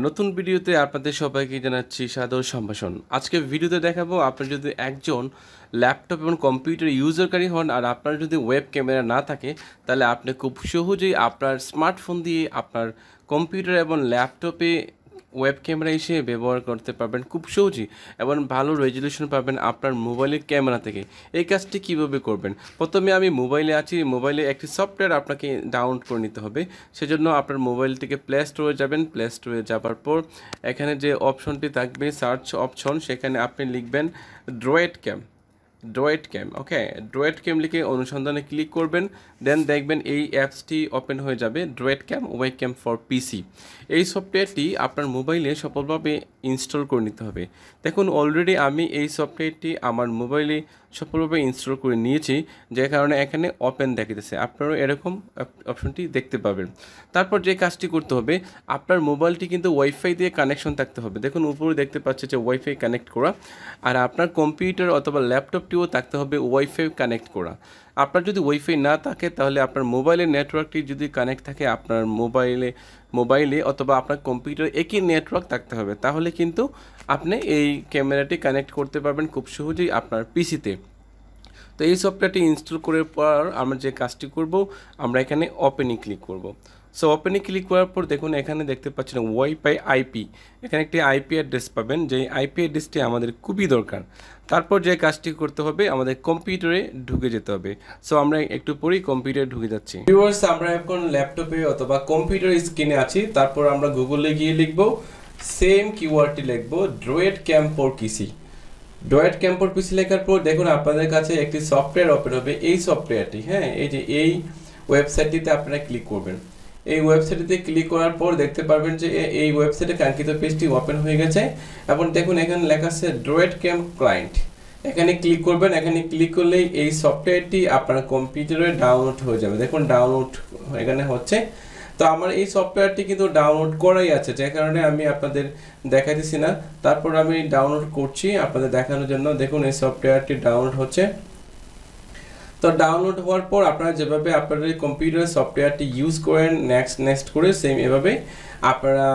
নতুন ভিডিওতে আপনাদের সবাইকে জানাচ্ছি সাদর সম্ভাষণ। আজকে ভিডিওতে দেখাবো আপনি যদি একজন ল্যাপটপ এবং কম্পিউটার ইউজারকারী হন আর আপনার যদি ওয়েব ক্যামেরা না থাকে তাহলে আপনি খুব সহজেই আপনার স্মার্টফোন দিয়ে আপনার কম্পিউটার এবং ল্যাপটপে ওয়েব ক্যামেরা হিসেবে ব্যবহার করতে পারবেন খুব সহজেই এবং ভালো রেজলিউশন পাবেন আপনার মোবাইলের ক্যামেরা থেকে। এই কাজটি কিভাবে করবেন? প্রথমে আমি মোবাইলে আছি, মোবাইলে একটি সফটওয়্যার আপনাকে ডাউনলোড করে নিতে হবে। সেজন্য আপনার মোবাইল থেকে প্লে স্টোরে যাবেন। প্লে স্টোরে যাবার পর এখানে যে অপশনটি থাকবে সার্চ অপশন, সেখানে আপনি লিখবেন droidcam। ওকে, droidcam লিখে অনুসন্ধানে ক্লিক করবেন, দেন দেখবেন এই অ্যাপসটি ওপেন হয়ে যাবে, droidcam ওয়েবক্যাম ফর পিসি। এই সফটওয়্যারটি আপনার মোবাইলে সফলভাবে ইনস্টল করে নিতে হবে। দেখুন অলরেডি আমি এই সফটওয়্যারটি আমার মোবাইলে সফলভাবে ইনস্টল করে নিয়েছি, যে কারণে এখানে ওপেন দেখাতেছে। আপনারাও এরকম অপশনটি দেখতে পাবেন। তারপর যে কাজটি করতে হবে, আপনার মোবাইলটি কিন্তু ওয়াইফাই দিয়ে কানেকশন থাকতে হবে। দেখুন উপরে দেখতে পাচ্ছি যে ওয়াইফাই কানেক্ট করা, আর আপনার কম্পিউটার অথবা ল্যাপটপটিও থাকতে হবে ওয়াইফাই কানেক্ট করা। আপনার যদি ওয়াইফাই না থাকে তাহলে আপনার মোবাইলের নেটওয়ার্কটি যদি কানেক্ট থাকে আপনার মোবাইলে অথবা আপনার কম্পিউটারে একই নেটওয়ার্ক থাকতে হবে, তাহলে কিন্তু আপনি এই ক্যামেরাটি কানেক্ট করতে পারবেন খুব সহজেই আপনার পিসিতে। তো এই সফটওয়্যারটি ইনস্টল করার পর আমরা যে কাজটি করব, আমরা এখানে ওপেনে ক্লিক করব। সো ওপেনে ক্লিক করার পর দেখুন এখানে দেখতে পাচ্ছেন ওয়াইফাই আইপি, এখানে একটি আইপি অ্যাড্রেস পাবেন, যে আইপি অ্যাড্রেসটি আমাদের খুবই দরকার। তারপর যে কাজটি করতে হবে, আমাদের কম্পিউটারে ঢুকে যেতে হবে। সো আমরা একটু পরেই কম্পিউটারে ঢুকে যাচ্ছি। ভিউয়ার্স, আমরা এখন ল্যাপটপে অথবা কম্পিউটার স্ক্রিনে আছি। তারপর আমরা গুগলে গিয়ে লিখব, সেম কিওয়ার্ডটি লিখব droidcam for PC। droidcam for PC লেখার পর দেখুন আপনাদের কাছে একটি সফটওয়্যার ওপেন হবে। এই সফটওয়্যারটি, হ্যাঁ, এই যে এই ওয়েবসাইটটিতে আপনারা ক্লিক করবেন। এই ওয়েবসাইটটিতে ক্লিক করার পর দেখতে পারবেন যে এই ওয়েবসাইটে কাঙ্ক্ষিত পেজটি ওপেন হয়ে গেছে এবং দেখুন এখানে লেখা আছে droidcam ক্লায়েন্ট। এখানে ক্লিক করবেন। এখানে ক্লিক করলেই এই সফটওয়্যারটি আপনার কম্পিউটারে ডাউনলোড হয়ে যাবে। দেখুন ডাউনলোড এখানে হচ্ছে। তো আমার এই সফটওয়্যারটি কিন্তু ডাউনলোড করাই আছে, যে কারণে আমি আপনাদের দেখাইতেছি না। তারপর আমি ডাউনলোড করছি আপনাদের দেখানোর জন্য। দেখুন এই সফটওয়্যারটি ডাউনলোড হচ্ছে। তো ডাউনলোড হওয়ার পর আপনারা যেভাবে আপনাদের কম্পিউটার সফটওয়্যারটি ইউজ করেন নেক্সট করে সেম এভাবে আপনারা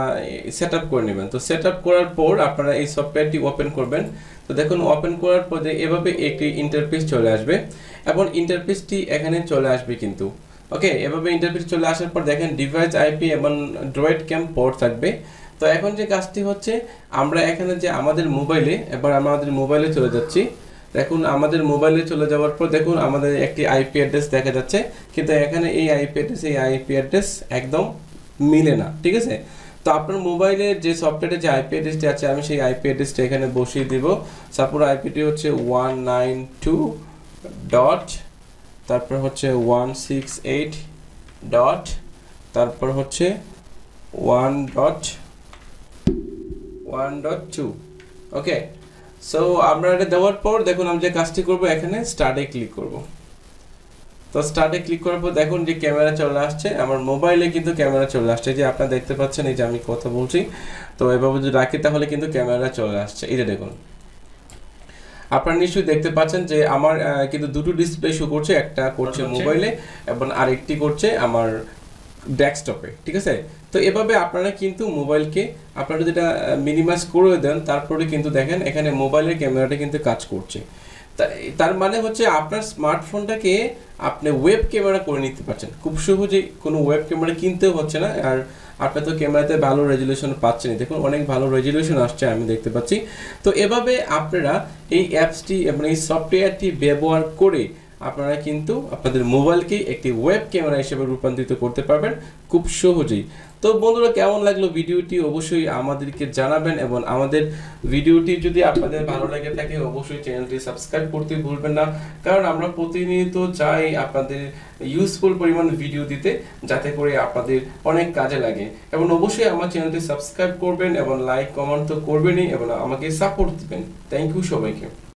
সেট আপ করে নেবেন। তো সেট আপ করার পর আপনারা এই সফটওয়্যারটি ওপেন করবেন। তো দেখুন ওপেন করার পর এভাবে একটি ইন্টারফেস চলে আসবে এবং ইন্টারফেসটি এখানে চলে আসবে কিন্তু। ওকে, এভাবে ইন্টারফেস চলে আসার পর দেখেন ডিভাইস আইপি এবং droidcam পোর্ট থাকবে। তো এখন যে কাজটি হচ্ছে, আমরা এখানে যে আমাদের মোবাইলে, এবার আমাদের মোবাইলে চলে যাচ্ছি। দেখুন আমাদের মোবাইলে চলে যাওয়ার পর দেখুন আমাদের একটি আইপি অ্যাড্রেস দেখা যাচ্ছে, কিন্তু এখানে এই আইপি অ্যাড্রেস একদম মিলে না, ঠিক আছে? তো আপনার মোবাইলে যে সফটওয়্যারে যে আইপি অ্যাড্রেসটি আছে, আমি সেই আইপি অ্যাড্রেসটা এখানে বসিয়ে দিব। সাপোজ আইপিটি হচ্ছে 192 ডট, তারপর হচ্ছে 168 ডট, তারপর হচ্ছে 1.1.2। ওকে, সো আমরা এটা দেওয়ার পর দেখুন আমি যে কাজটি করব, এখানে স্টার্টে ক্লিক করব। তো স্টার্টে ক্লিক করার পর দেখুন যে ক্যামেরা চলে আসছে, আমার মোবাইলে কিন্তু ক্যামেরা চলে আসছে, যে আপনারা দেখতে পাচ্ছেন এই যে আমি কথা বলছি। তো এভাবে যদি রাখি তাহলে কিন্তু ক্যামেরা চলে আসছে। এই যে দেখুন আপনারা নিশ্চয়ই দেখতে পাচ্ছেন যে আমার কিন্তু দুটো ডিসপ্লে শো করছে, একটা করছে মোবাইলে এবং আরেকটি করছে আমার ডেস্কটপে, ঠিক আছে? তো এভাবে আপনারা কিন্তু মোবাইলকে আপনারা যদি এটা মিনিমাইজ করে দেন, তারপরে কিন্তু দেখেন এখানে মোবাইলের ক্যামেরাটা কিন্তু কাজ করছে। তার মানে হচ্ছে আপনার স্মার্টফোনটাকে আপনি ওয়েব ক্যামেরা করে নিতে পারছেন খুব সহজেই, কোনো ওয়েব ক্যামেরা কিনতেও হচ্ছে না। আর আপনার তো ক্যামেরাতে ভালো রেজলিউশন পাচ্ছেন, দেখুন অনেক ভালো রেজলিউশন আসছে আমি দেখতে পাচ্ছি। তো এভাবে আপনারা এই অ্যাপসটি এবং এই সফটওয়্যারটি ব্যবহার করে আপনারা কিন্তু আপনাদের মোবাইলকে একটি ওয়েব ক্যামেরা হিসেবে রূপান্তরিত করতে পারবেন খুব সহজেই। তো বন্ধুরা, কেমন লাগলো ভিডিওটি অবশ্যই আমাদেরকে জানাবেন, এবং আমাদের ভিডিওটি যদি আপনাদের ভালো লাগে থাকে অবশ্যই চ্যানেলটি সাবস্ক্রাইব করতে ভুলবেন না, কারণ আমরা প্রতিনিয়ত চাই আপনাদের ইউজফুল পরিমাণ ভিডিও দিতে, যাতে করে আপনাদের অনেক কাজে লাগে। এবং অবশ্যই আমার চ্যানেলটি সাবস্ক্রাইব করবেন এবং লাইক কমেন্ট তো করবেনই এবং আমাকে সাপোর্ট দিবেন। থ্যাংক ইউ সবাইকে।